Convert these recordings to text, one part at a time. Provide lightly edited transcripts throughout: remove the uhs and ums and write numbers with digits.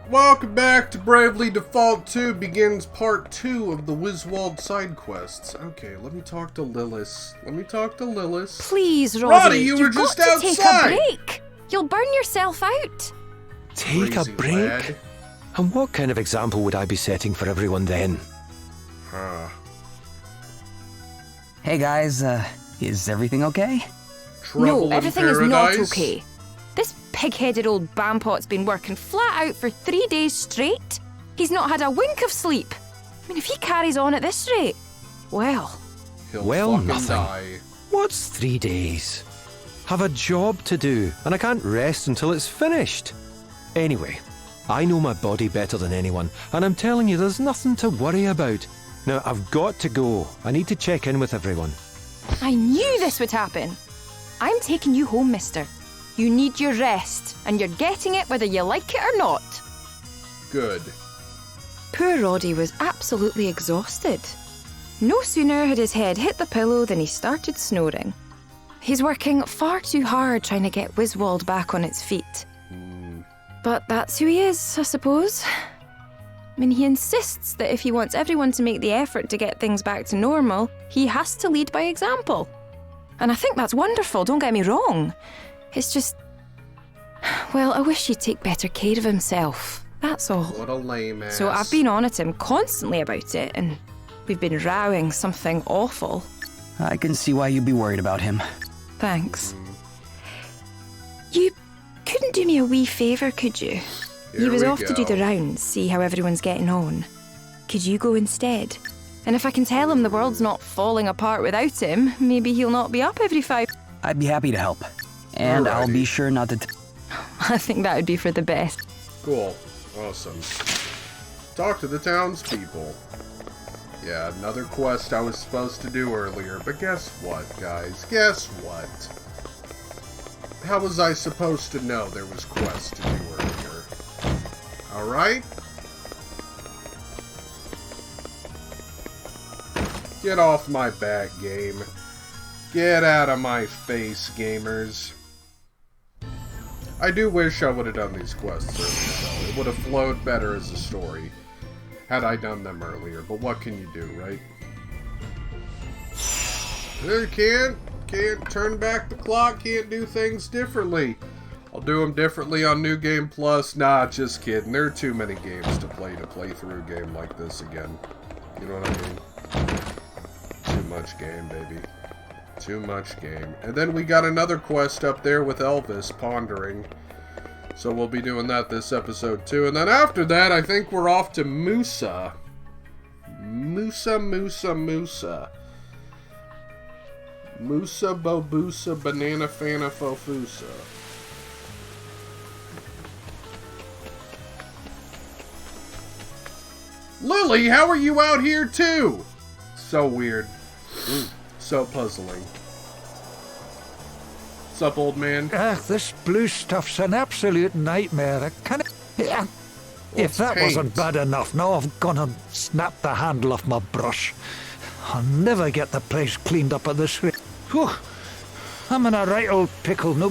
Welcome back to Bravely Default 2 begins part 2 of the Wiswald side quests. Okay, let me talk to Lilith. Please, Roddy, you were just got to outside! take a break. You'll burn yourself out. Take Crazy a break? lad. And what kind of example would I be setting for everyone then? Huh. Hey guys, is everything okay? Trouble No, everything in is not paradise? okay. This pig-headed old bampot's been working flat out for 3 days straight. He's not had a wink of sleep. I mean, if he carries on at this rate, well... He'll Well, fucking nothing. die. What's 3 days? Have a job to do, and I can't rest until it's finished. Anyway, I know my body better than anyone, and I'm telling you there's nothing to worry about. Now, I've got to go. I need to check in with everyone. I knew this would happen. I'm taking you home, mister. You need your rest, and you're getting it whether you like it or not. Good. Poor Roddy was absolutely exhausted. No sooner had his head hit the pillow than he started snoring. He's working far too hard trying to get Wiswald back on its feet. But that's who he is, I suppose. I mean, he insists that if he wants everyone to make the effort to get things back to normal, he has to lead by example. And I think that's wonderful, don't get me wrong. It's just... well, I wish he'd take better care of himself. That's all. What a lame ass. So I've been on at him constantly about it, and we've been rowing something awful. I can see why you'd be worried about him. Thanks. You couldn't do me a wee favour, could you? He Here was we off to do go. the rounds, see how everyone's getting on. Could you go instead? And if I can tell him the world's not falling apart without him, maybe he'll not be up every 5... I'd be happy to help. And I'll be Alrighty. sure not to... I think that would be for the best. Cool. Awesome. Talk to the townspeople. Yeah, another quest I was supposed to do earlier, but guess what, guys? Guess what? How was I supposed to know there was quests to do earlier? Alright? Get off my back, game. Get out of my face, gamers. I do wish I would have done these quests earlier, though. It would have flowed better as a story had I done them earlier, but what can you do, right? You can't turn back the clock, can't do things differently. I'll do them differently on New Game Plus. Nah, just kidding. There are too many games to play through a game like this again. You know what I mean? Too much game, baby. Too much game. And then we got another quest up there with Elvis pondering. So we'll be doing that this episode too. And then after that, I think we're off to Musa. Musa. Musa Bobusa Banana Fana Fofusa. Lily, how are you out here too? So weird. So puzzling. What's up, old man? This blue stuff's an absolute nightmare. I can't... If that wasn't bad enough, now I've gone and snapped the handle off my brush. I'll never get the place cleaned up at this rate. Whew. I'm in a right old pickle, no...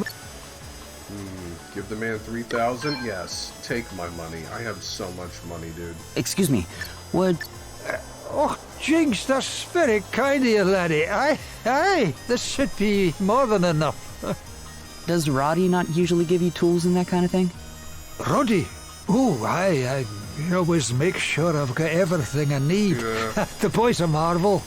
Give the man 3,000? Yes. Take my money. I have so much money, dude. Excuse me, would... Oh, Jinx, that's very kind of you, laddie. Aye, this should be more than enough. Does Roddy not usually give you tools and that kind of thing? Roddy? Oh, I always make sure I've got everything I need. Yeah. The boy's a marvel.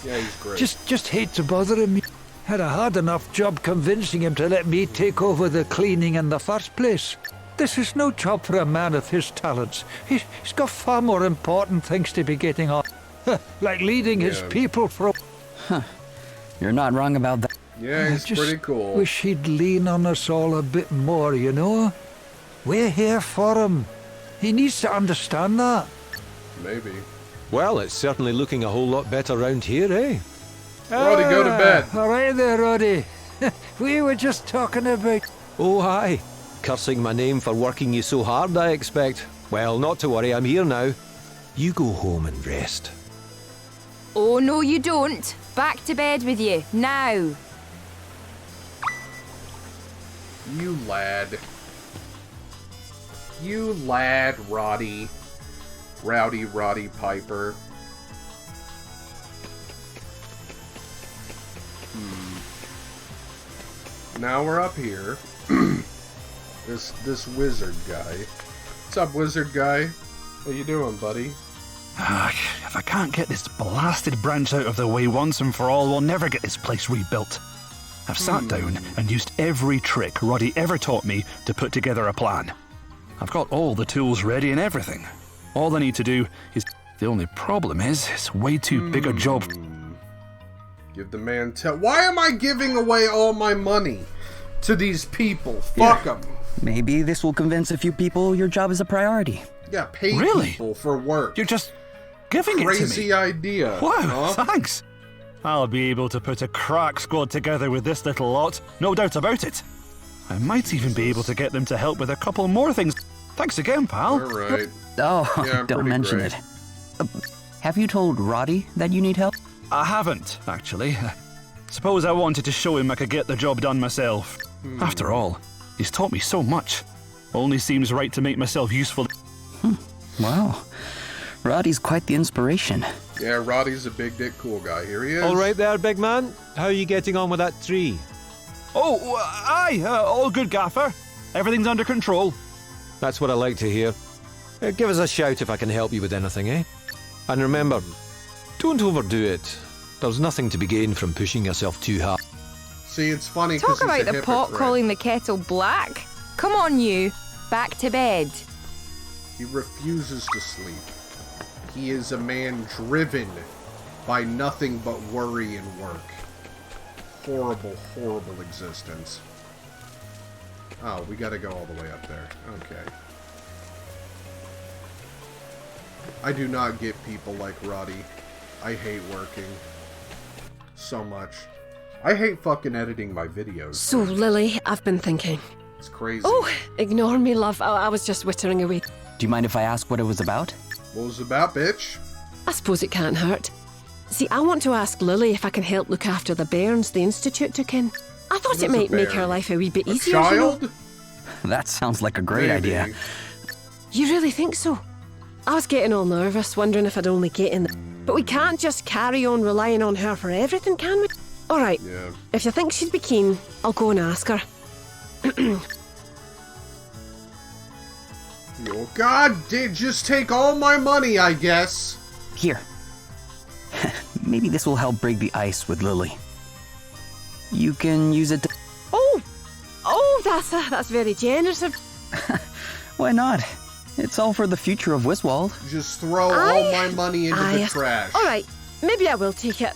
Yeah, he's great. Just hate to bother him. Had a hard enough job convincing him to let me take over the cleaning in the first place. This is no job for a man of his talents. He's got far more important things to be getting on. Like leading his people from... You're not wrong about that. Yeah, he's just pretty cool. wish he'd lean on us all a bit more, you know? We're here for him. He needs to understand that. Maybe. Well, it's certainly looking a whole lot better round here, eh? Roddy, go to bed. All right there, Roddy. We were just talking about... Oh, aye. Cursing my name for working you so hard, I expect. Well, not to worry, I'm here now. You go home and rest. Oh, no, you don't. Back to bed with you, now. You lad. You lad, Roddy. Rowdy Roddy Piper. Now we're up here. This wizard guy. What's up, wizard guy? How you doing, buddy? If I can't get this blasted branch out of the way once and for all, we'll never get this place rebuilt. I've sat down and used every trick Roddy ever taught me to put together a plan. I've got all the tools ready and everything. All I need to do is... The only problem is, it's way too big a job. Give the man Why am I giving away all my money to these people? Fuck them. Maybe this will convince a few people your job is a priority. Yeah, pay people for work. You're just giving it to me. Crazy idea. Wow, thanks. I'll be able to put a crack squad together with this little lot, no doubt about it. I might even be able to get them to help with a couple more things. Thanks again, pal. All right. Oh, Yeah, don't mention great. it. Have you told Roddy that you need help? I haven't, actually. Suppose I wanted to show him I could get the job done myself. After all, he's taught me so much. Only seems right to make myself useful. Wow. Roddy's quite the inspiration. Yeah, Roddy's a big dick cool guy. Here he is. All right there, big man. How are you getting on with that tree? Oh, aye, all good, Gaffer. Everything's under control. That's what I like to hear. Give us a shout if I can help you with anything, eh? And remember, don't overdo it. There's nothing to be gained from pushing yourself too hard. See, it's funny because Talk about the pot calling the kettle black. Come on, you. Back to bed. He refuses to sleep. He is a man driven by nothing but worry and work. Horrible, horrible existence. Oh, we gotta go all the way up there. Okay. I do not get people like Roddy. I hate working. So much. I hate fucking editing my videos. So, Lily, I've been thinking. It's crazy. Oh, ignore me, love. I was just wittering away. Do you mind if I ask what it was about? What was it about, bitch? I suppose it can't hurt. See, I want to ask Lily if I can help look after the bairns the Institute took in. I thought it might make her life a wee bit easier, you know? Child? That sounds like a great Maybe. idea. You really think so? I was getting all nervous, wondering if I'd only get in the... But we can't just carry on relying on her for everything, can we? All right, Yeah. if you think she'd be keen, I'll go and ask her. Oh, God, just take all my money, I guess. Here. Maybe this will help break the ice with Lily. You can use it to... Oh, that's very generous of... Why not? It's all for the future of Wiswald. Just throw all my money into the trash. All right, maybe I will take it.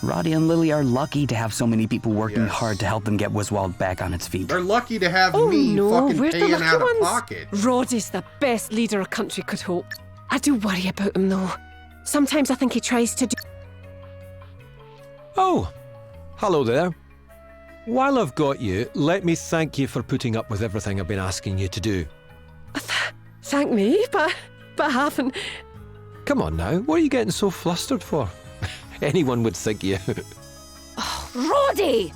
Roddy and Lily are lucky to have so many people working Yes. hard to help them get Wiswald back on its feet. They're lucky to have Oh me no, fucking we're the paying lucky out ones. of pocket. Roddy's the best leader a country could hope. I do worry about him though. Sometimes I think he tries to do... Oh, hello there. While I've got you, let me thank you for putting up with everything I've been asking you to do. Thank me, but I haven't. Come on now, what are you getting so flustered for? Anyone would think you. Roddy!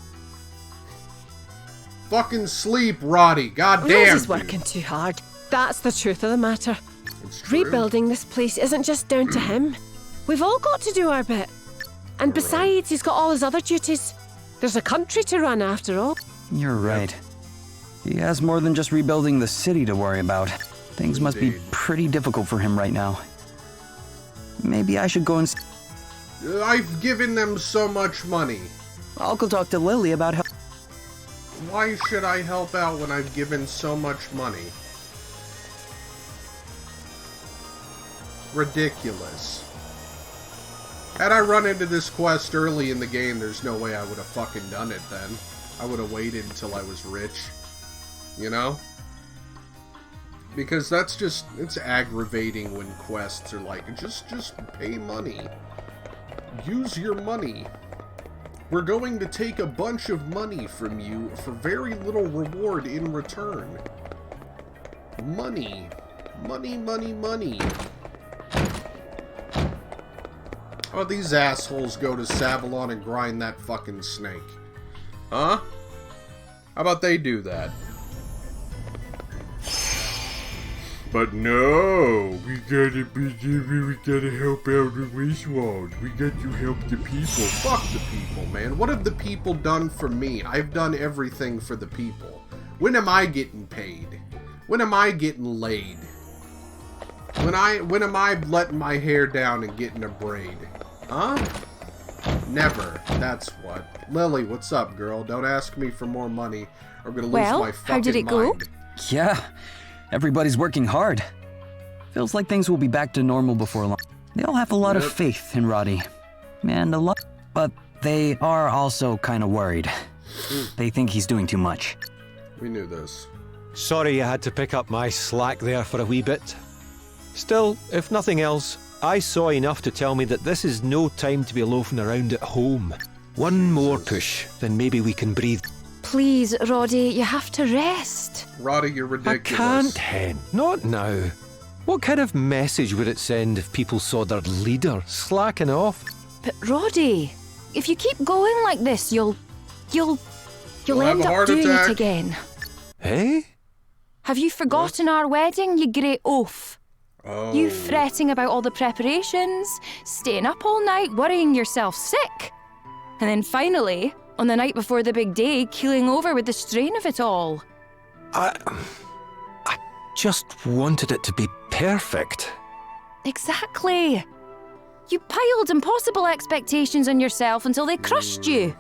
Fucking sleep, Roddy. God damn. Roddy's working too hard. That's the truth of the matter. It's true. Rebuilding this place isn't just down to him. We've all got to do our bit. And besides, he's got all his other duties. There's a country to run after all. You're right. He has more than just rebuilding the city to worry about. Things must be Indeed. pretty difficult for him right now. Maybe I should go and... I've given them so much money. I'll go talk to Lily about how... Why should I help out when I've given so much money? Ridiculous. Had I run into this quest early in the game, there's no way I would have fucking done it then. I would have waited until I was rich. You know? Because that's just, it's aggravating when quests are like, just pay money. Use your money. We're going to take a bunch of money from you for very little reward in return. Money. Money, money, money. Oh, these assholes go to Savalon and grind that fucking snake. Huh? How about they do that? But no, we gotta help out the Wiswald. We got to help the people. Fuck the people, man. What have the people done for me? I've done everything for the people. When am I getting paid? When am I getting laid? When am I letting my hair down and getting a braid? Huh? Never. That's what. Lily, what's up, girl? Don't ask me for more money. I'm gonna lose my fucking how did it go? mind. Yeah, everybody's working hard. Feels like things will be back to normal before long. They all have a lot of faith in Roddy. And a lot, but they are also kind of worried. They think he's doing too much. We knew this. Sorry you had to pick up my slack there for a wee bit. Still, if nothing else, I saw enough to tell me that this is no time to be loafing around at home. One more push, then maybe we can breathe. Please, Roddy, you have to rest. Roddy, you're ridiculous. I can't, Hen. Not now. What kind of message would it send if people saw their leader slacking off? But Roddy, if you keep going like this, you'll have end a up heart doing attack. it again. Eh? Have you forgotten our wedding, you great oaf? Oh. You fretting about all the preparations, staying up all night, worrying yourself sick. And then finally, on the night before the big day, keeling over with the strain of it all. I just wanted it to be perfect. Exactly. You piled impossible expectations on yourself until they crushed you.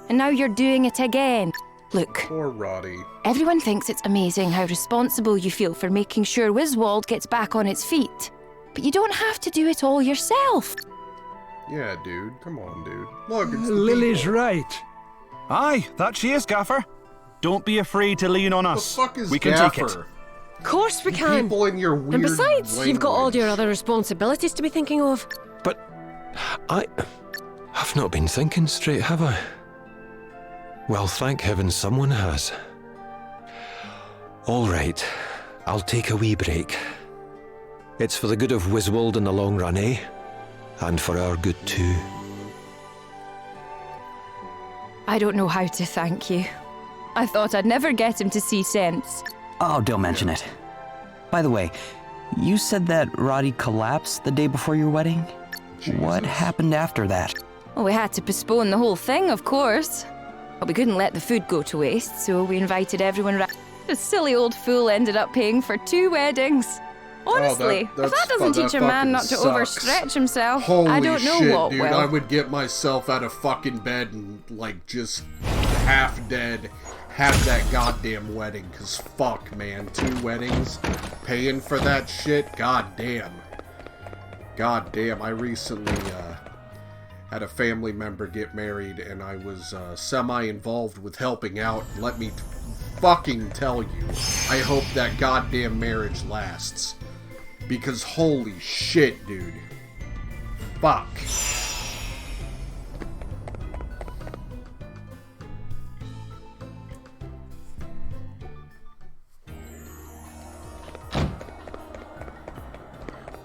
And now you're doing it again. Look, Poor Roddy. everyone thinks it's amazing how responsible you feel for making sure Wiswald gets back on its feet. But you don't have to do it all yourself. Yeah, dude. Come on, dude. Look, it's the Lily's people. right. Aye, that she is, Gaffer. Don't be afraid to lean on What the us. fuck is We can Gaffer? take it. Of course we You can. people in your weird And besides, you've got all your language. other responsibilities to be thinking of. But I've not been thinking straight, have I? Well, thank heaven someone has. All right, I'll take a wee break. It's for the good of Wiswald in the long run, eh? And for our good too. I don't know how to thank you. I thought I'd never get him to see sense. Oh, don't mention it. By the way, you said that Roddy collapsed the day before your wedding? What Jesus. happened after that? Well, we had to postpone the whole thing, of course. But we couldn't let the food go to waste, so we invited everyone round. The silly old fool ended up paying for 2 weddings. Honestly, if that's that doesn't teach a man not to fucking overstretch himself, Holy I don't know shit, what dude. will. I would get myself out of fucking bed and, like, just half dead have that goddamn wedding. Cause fuck, man. 2 weddings? Paying for that shit? God damn. God damn. I recently, had a family member get married, and I was, semi-involved with helping out. Let me fucking tell you, I hope that goddamn marriage lasts. Because holy shit, dude. Fuck.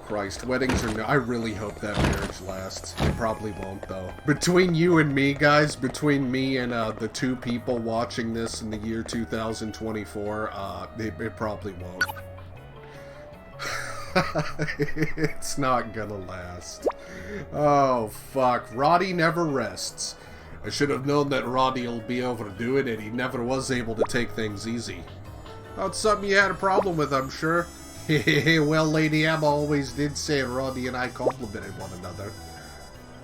Christ, weddings are no... I really hope that marriage lasts. It probably won't, though. Between you and me, guys, between me and the 2 people watching this in the year 2024, it probably won't. It's not gonna last. Oh, fuck. Roddy never rests. I should have known that Roddy will be able to do it, and he never was able to take things easy. That's something you had a problem with, I'm sure. Well, Lady Emma always did say Roddy and I complimented one another.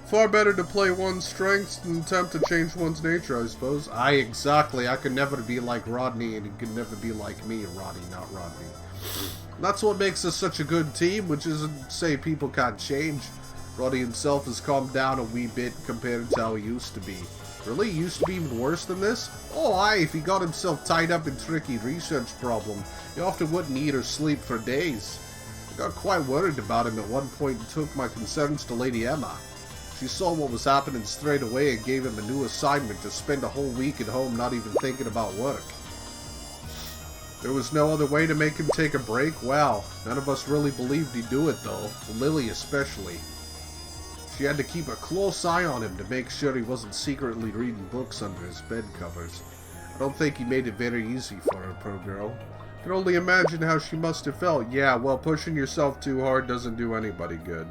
Far better to play one's strengths than attempt to change one's nature, I suppose. Exactly. I could never be like Rodney, and he could never be like me, Roddy, not Rodney. That's what makes us such a good team, which isn't to say people can't change. Roddy himself has calmed down a wee bit compared to how he used to be. Really? He used to be even worse than this? Oh, aye, if he got himself tied up in tricky research problem, he often wouldn't eat or sleep for days. I got quite worried about him at one point and took my concerns to Lady Emma. She saw what was happening straight away and gave him a new assignment to spend a whole week at home not even thinking about work. There was no other way to make him take a break? Wow, none of us really believed he'd do it though, Lily especially. She had to keep a close eye on him to make sure he wasn't secretly reading books under his bed covers. I don't think he made it very easy for her, poor girl. can only imagine how she must have felt. Yeah, well, pushing yourself too hard doesn't do anybody good.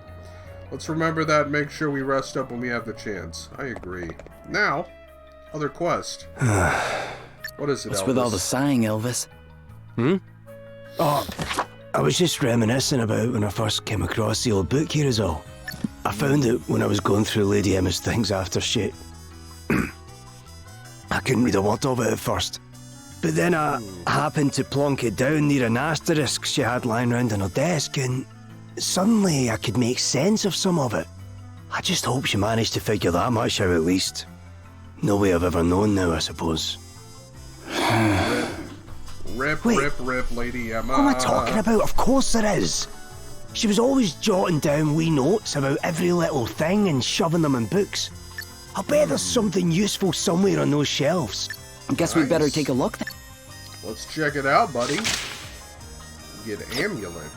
Let's remember that and make sure we rest up when we have the chance. I agree. Now, other quest. What is it, What's Elvis? with all the sighing, Elvis? Oh, I was just reminiscing about when I first came across the old book here is all. I found it when I was going through Lady Emma's things after she... I couldn't read a word of it at first. But then I happened to plonk it down near an asterisk she had lying round on her desk, and suddenly I could make sense of some of it. I just hope she managed to figure that much out at least. No way I've ever known now, I suppose. Rip, Wait. rip, Lady Emma. What am I talking about? Of course there is. She was always jotting down wee notes about every little thing and shoving them in books. I'll bet there's something useful somewhere on those shelves. I guess we'd better take a look then. Let's check it out, buddy. Get amulet.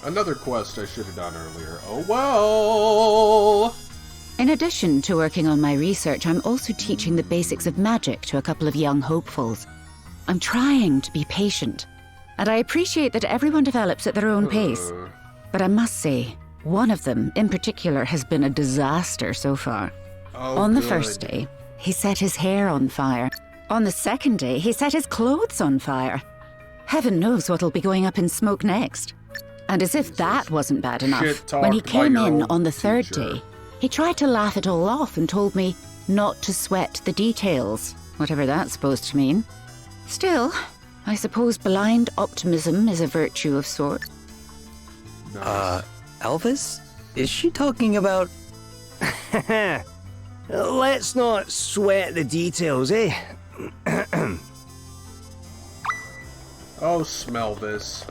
Another quest I should have done earlier. Oh well! In addition to working on my research, I'm also teaching the basics of magic to a couple of young hopefuls. I'm trying to be patient, and I appreciate that everyone develops at their own pace. But I must say, one of them in particular has been a disaster so far. On the first day, he set his hair on fire. On the second day, he set his clothes on fire. Heaven knows what'll be going up in smoke next. And as if that wasn't bad enough, when he came in on the third day, he tried to laugh it all off and told me not to sweat the details, whatever that's supposed to mean. Still, I suppose blind optimism is a virtue of sorts. Elvis? Is she talking about... Let's not sweat the details, eh? Oh, smell this.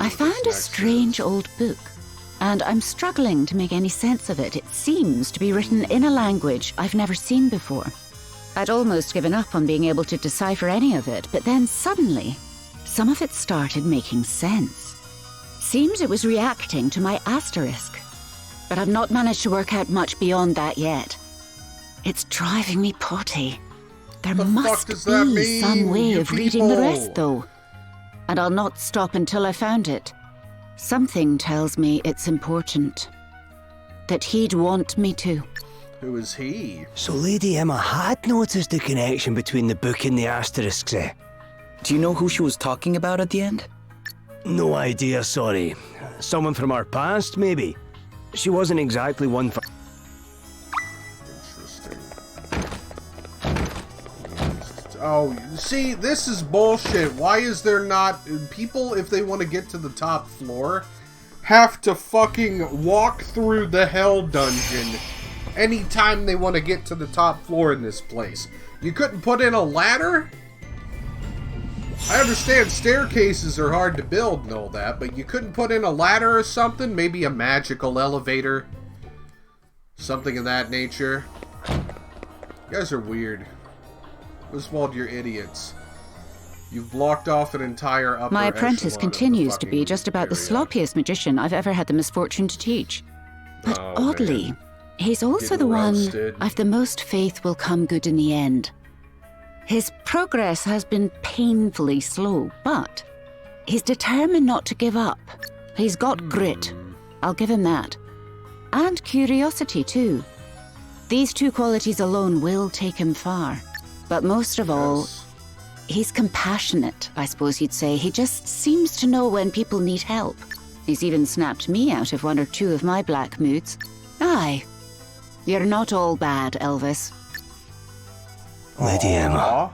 I found a strange old book, and I'm struggling to make any sense of it. It seems to be written in a language I've never seen before. I'd almost given up on being able to decipher any of it, but then suddenly, some of it started making sense. Seems it was reacting to my asterisk, but I've not managed to work out much beyond that yet. It's driving me potty. There must be some way of reading the rest, though. And I'll not stop until I found it. Something tells me it's important. That he'd want me to. Who is he? So Lady Emma had noticed the connection between the book and the asterisks, eh? Do you know who she was talking about at the end? No idea, sorry. Someone from our past, maybe? She wasn't exactly one for... Interesting. Oh, see, this is bullshit. Why is there not... People, if they want to get to the top floor, have to fucking walk through the hell dungeon anytime they want to get to the top floor in this place. You couldn't put in a ladder? I understand staircases are hard to build and all that, but you couldn't put in a ladder or something? Maybe a magical elevator? Something of that nature? You guys are weird. Oswald, you're idiots. You've blocked off an entire upper My apprentice echelon continues of to the be fucking just about the area. sloppiest magician I've ever had the misfortune to teach. But Oh, oddly, man. he's also Getting the one roasted. I've the most faith will come good in the end. His progress has been painfully slow, but he's determined not to give up. He's got grit. I'll give him that. And curiosity, too. These two qualities alone will take him far. But most of all, Yes. he's compassionate, I suppose you'd say. He just seems to know when people need help. He's even snapped me out of one or two of my black moods. Aye. You're not all bad, Elvis. Lady Emma. Aw.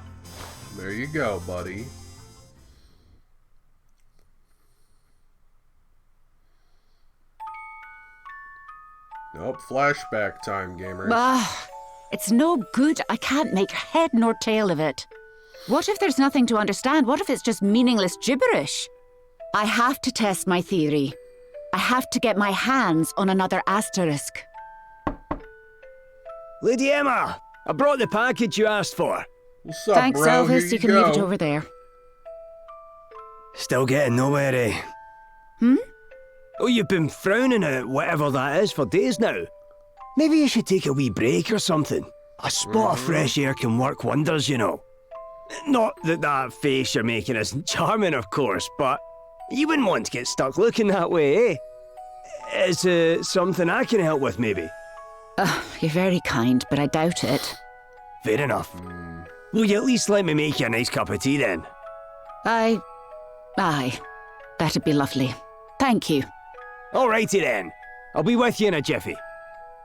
There you go, buddy. Nope, flashback time, gamer. It's no good. I can't make head nor tail of it. What if there's nothing to understand? What if it's just meaningless gibberish? I have to test my theory. I have to get my hands on another asterisk. Lady Emma! I brought the package you asked for. What's up, Thanks, bro? Here Elvis. You can leave it over there. Still getting nowhere, eh? Oh, you've been frowning at whatever that is for days now. Maybe you should take a wee break or something. A spot of fresh air can work wonders, you know. Not that that face you're making isn't charming, of course, but you wouldn't want to get stuck looking that way, eh? Is it something I can help with, maybe? You're very kind, but I doubt it. Fair enough. Will you at least let me make you a nice cup of tea then? Aye. That'd be lovely. Thank you. Alrighty then. I'll be with you in a jiffy.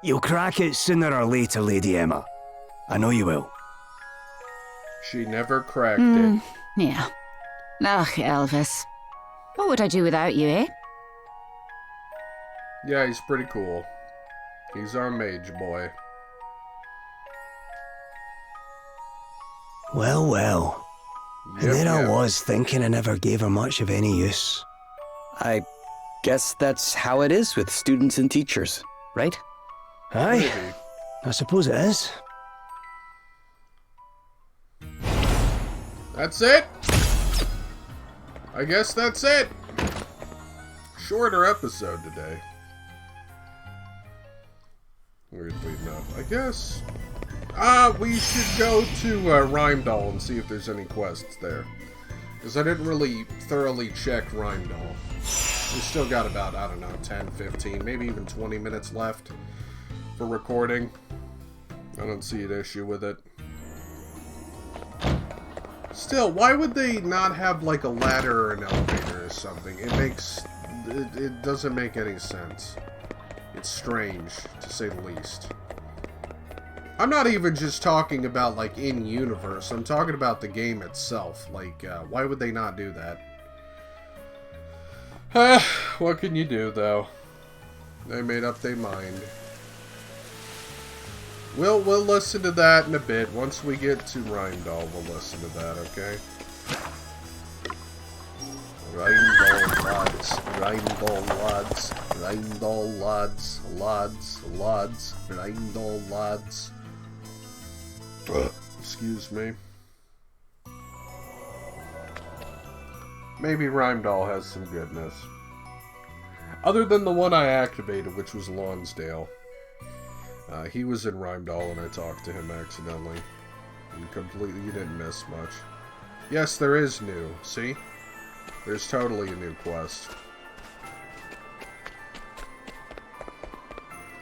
You'll crack it sooner or later, Lady Emma. I know you will. She never cracked it. Yeah. Ugh, Elvis. What would I do without you, eh? Yeah, he's pretty cool. He's our mage boy. Well, well. And then I was thinking I never gave her much of any use. I guess that's how it is with students and teachers, right? Aye, Maybe. I suppose it is. That's it? I guess that's it. Shorter episode today. Weirdly enough, I guess. We should go to Rheimdall and see if there's any quests there. Because I didn't really thoroughly check Rheimdall. We still got about, I don't know, 10, 15, maybe even 20 minutes left for recording. I don't see an issue with it. Still, why would they not have like a ladder or an elevator or something? It doesn't make any sense. It's strange, to say the least. I'm not even just talking about like in-universe, I'm talking about the game itself. Like, why would they not do that? What can you do, though? They made up their mind. We'll listen to that in a bit. Once we get to Rheimdall, we'll listen to that, okay? Rheimdall lads, Rheimdall lads, Rheimdall lads, lads, Rheimdall lads. Excuse me. Maybe Rheimdall has some goodness. Other than the one I activated, which was Lonsdale. He was in Rheimdall and I talked to him accidentally. And completely, you didn't miss much. Yes, there is new. See? There's totally a new quest.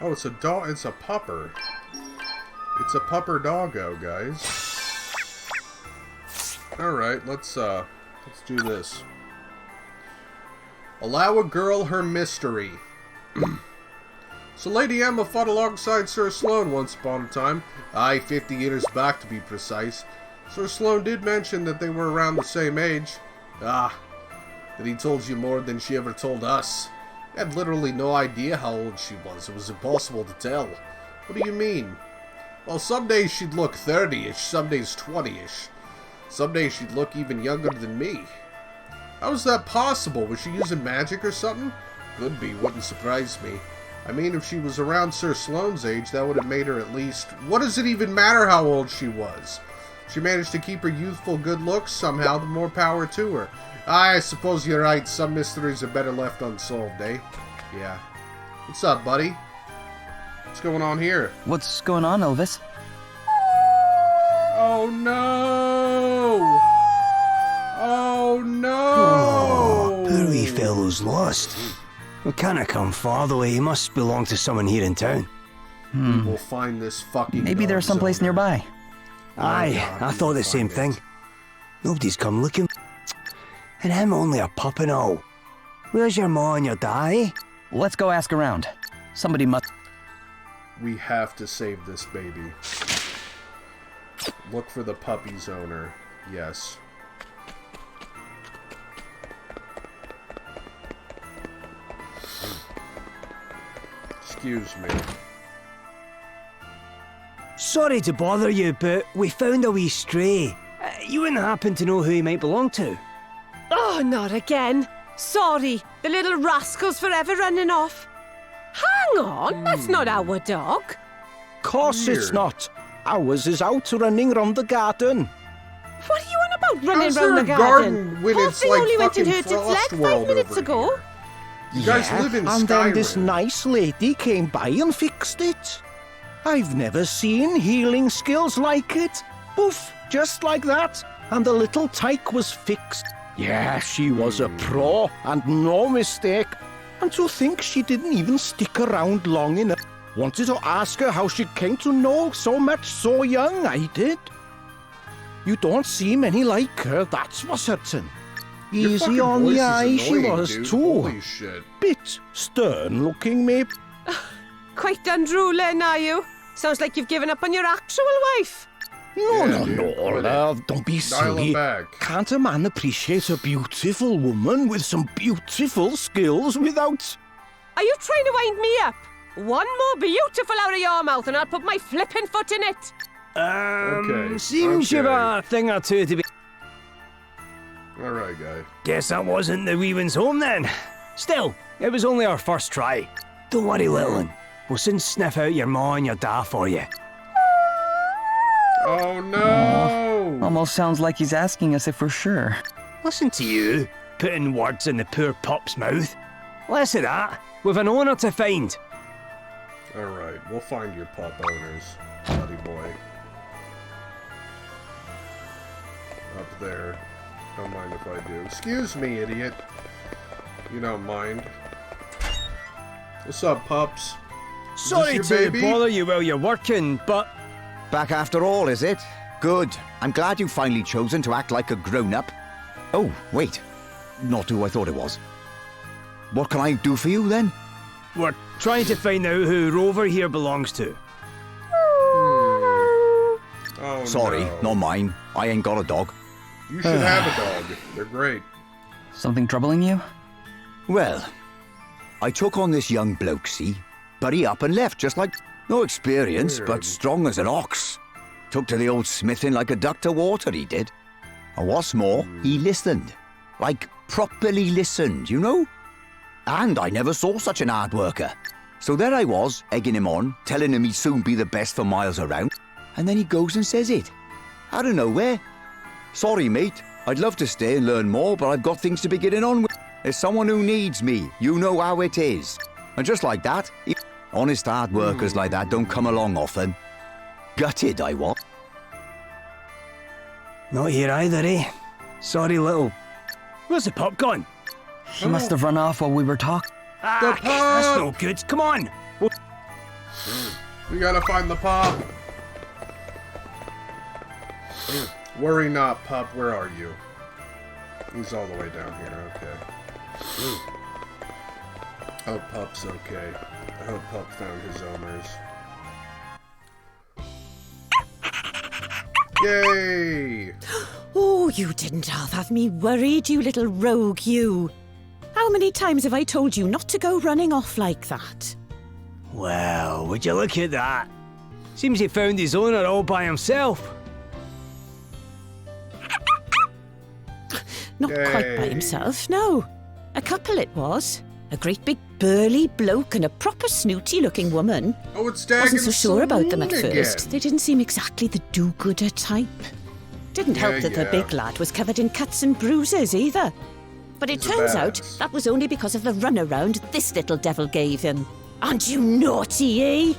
Oh, it's a dog. It's a pupper. It's a pupper doggo, guys. Alright, let's do this. Allow a girl her mystery. So Lady Emma fought alongside Sir Sloane once upon a time. Aye, 50 years back to be precise. Sir Sloane did mention that they were around the same age. Ah, that he told you more than she ever told us. I had literally no idea how old she was. It was impossible to tell. What do you mean? Well, some days she'd look 30-ish, some days 20-ish. Some days she'd look even younger than me. How is that possible? Was she using magic or something? Could be, wouldn't surprise me. I mean, if she was around Sir Sloane's age, that would have made her at least... What does it even matter how old she was? She managed to keep her youthful good looks somehow, the more power to her. I suppose you're right, some mysteries are better left unsolved, eh? Yeah. What's up, buddy? What's going on here? What's going on, Elvis? Oh no! Oh no! Oh, poor wee fellow's lost. We can't come far the way. He must belong to someone here in town. We'll find this fucking Maybe there's someplace owner. nearby. Aye, I thought the same thing. Nobody's come looking. And him only a pup and all. Where's your ma and your dad, eh? Let's go ask around. Somebody must... We have to save this baby. Look for the puppy's owner. Yes. Excuse me. Sorry to bother you, but we found a wee stray. You wouldn't happen to know who he might belong to? Oh, not again. Sorry, the little rascal's forever running off. Hang on, that's not our dog. Course Weird. it's not. Ours is out running round the garden. What are you on about running How's round there the a garden? garden when Whole it's thing like only went and fucking hurt its leg Frost 5 World minutes over ago. here? You guys live in and then this Skyrim. nice lady came by and fixed it. I've never seen healing skills like it. Poof, just like that, and the little tyke was fixed. Yeah, she was a pro, and no mistake. And to think she didn't even stick around long enough. Wanted to ask her how she came to know so much so young, I did. You don't see many like her, that's for certain. Your Easy fucking on voice the is eye she annoying, was dude. too. Holy shit. Bit stern looking, maybe. Quite unruly, are you? Sounds like you've given up on your actual wife. No, Yeah, no, dude, no, quit it. love, don't be Dial silly. it back. Can't a man appreciate a beautiful woman with some beautiful skills without... Are you trying to wind me up? One more beautiful out of your mouth and I'll put my flipping foot in it. Okay, Seems you've okay. a thing or two to be... Alright, guy. Guess that wasn't the wee one's home then. Still, it was only our first try. Don't worry, little one. We'll soon sniff out your ma and your da for you. Oh no! Almost sounds like he's asking us if we're sure. Listen to you, putting words in the poor pup's mouth. Less of that. We've an owner to find. Alright, we'll find your pup owners, buddy boy. Up there. Don't mind if I do. Excuse me, idiot. You don't mind. What's up, pups? Sorry Is this your to baby? bother you while you're working, but... Back after all, is it? Good. I'm glad you've finally chosen to act like a grown-up. Oh, wait. Not who I thought it was. What can I do for you, then? We're trying to find out who Rover here belongs to. Oh, Sorry, no. not mine. I ain't got a dog. You should have a dog. They're great. Something troubling you? Well, I took on this young bloke, see? But he up and left, just like... No experience, Weird. but strong as an ox. Took to the old smithing like a duck to water, he did. And what's more, he listened. Like, properly listened, you know? And I never saw such an hard worker. So there I was, egging him on, telling him he'd soon be the best for miles around. And then he goes and says it. Out of nowhere. Sorry, mate. I'd love to stay and learn more, but I've got things to be getting on with. There's someone who needs me. You know how it is. And just like that, honest hard workers like that don't come along often. Gutted, I was. Not here either, eh? Sorry, little. Where's the pup gone? He must have run off while we were talking. Ah, that's no good. Come on. We gotta find the pup. Worry not, pup. Where are you? He's all the way down here. Okay. Oh, pup's okay. I hope pup found his owners. Yay! Oh, you didn't half have me worried, you little rogue, you. How many times have I told you not to go running off like that? Well, would you look at that? Seems he found his owner all by himself. Not quite by himself, no. A couple it was. A great big burly bloke and a proper snooty-looking woman. Oh, it's Dag Wasn't so and sure about them at Celine first. again. They didn't seem exactly the do-gooder type. Didn't help that the big lad was covered in cuts and bruises either. But it He's a turns out badass. that was only because of the runaround this little devil gave him. Aren't you naughty, eh?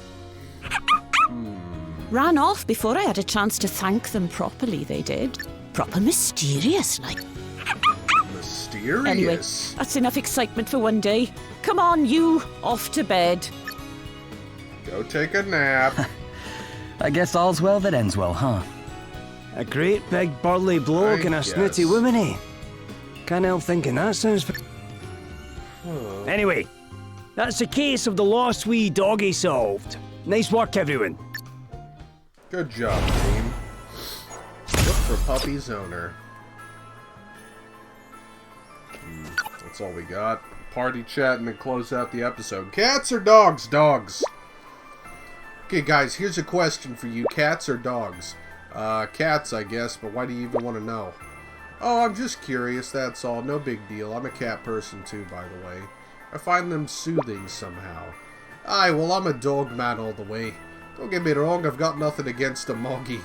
Ran off before I had a chance to thank them properly, they did. Proper mysterious, like. Mysterious. Anyway, that's enough excitement for one day. Come on, you, off to bed. Go take a nap. I guess all's well that ends well, huh? A great big burly bloke and a snooty woman, eh? Can't help thinking that sounds... Anyway, that's the case of the lost wee doggy solved. Nice work, everyone. Good job, team. Look for puppy's owner. That's all we got. Party chat and then close out the episode. Cats or dogs? Dogs. Okay, guys, here's a question for you. Cats or dogs? Cats, I guess, but why do you even want to know? Oh, I'm just curious, that's all. No big deal. I'm a cat person too, by the way. I find them soothing somehow. Aye, well, I'm a dog man all the way. Don't get me wrong, I've got nothing against a moggy.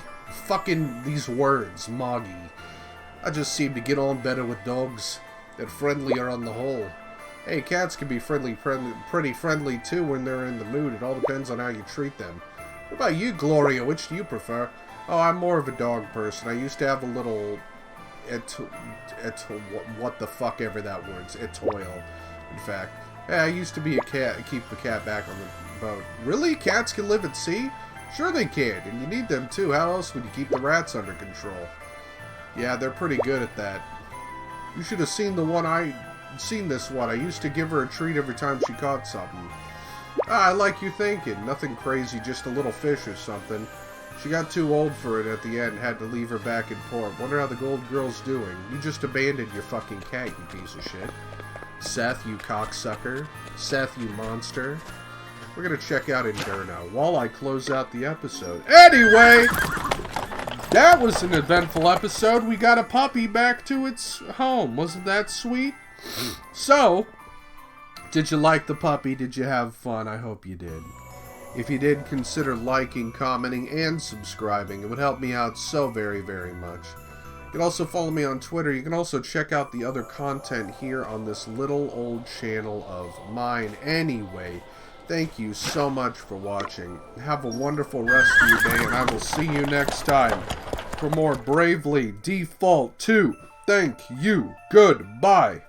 Fucking these words, moggy. I just seem to get on better with dogs. They're friendlier on the whole. Hey, cats can be pretty friendly too when they're in the mood. It all depends on how you treat them. What about you, Gloria? Which do you prefer? Oh, I'm more of a dog person. I used to have a little... what the fuck ever that word's. Etoile, in fact. Yeah, I used to be a cat, keep the cat back on the boat. Really? Cats can live at sea? Sure they can, and you need them too. How else would you keep the rats under control? Yeah, they're pretty good at that. You should have seen this one. I used to give her a treat every time she caught something. I like you thinking. Nothing crazy, just a little fish or something. She got too old for it at the end and had to leave her back in port. Wonder how the gold girl's doing. You just abandoned your fucking cat, you piece of shit. Seth, you cocksucker. Seth, you monster. We're gonna check out Inferno while I close out the episode. Anyway, that was an eventful episode. We got a puppy back to its home. Wasn't that sweet? So, did you like the puppy? Did you have fun? I hope you did. If you did, consider liking, commenting, and subscribing. It would help me out so very, very much. You can also follow me on Twitter. You can also check out the other content here on this little old channel of mine. Anyway, thank you so much for watching. Have a wonderful rest of your day, and I will see you next time for more Bravely Default 2. Thank you. Goodbye.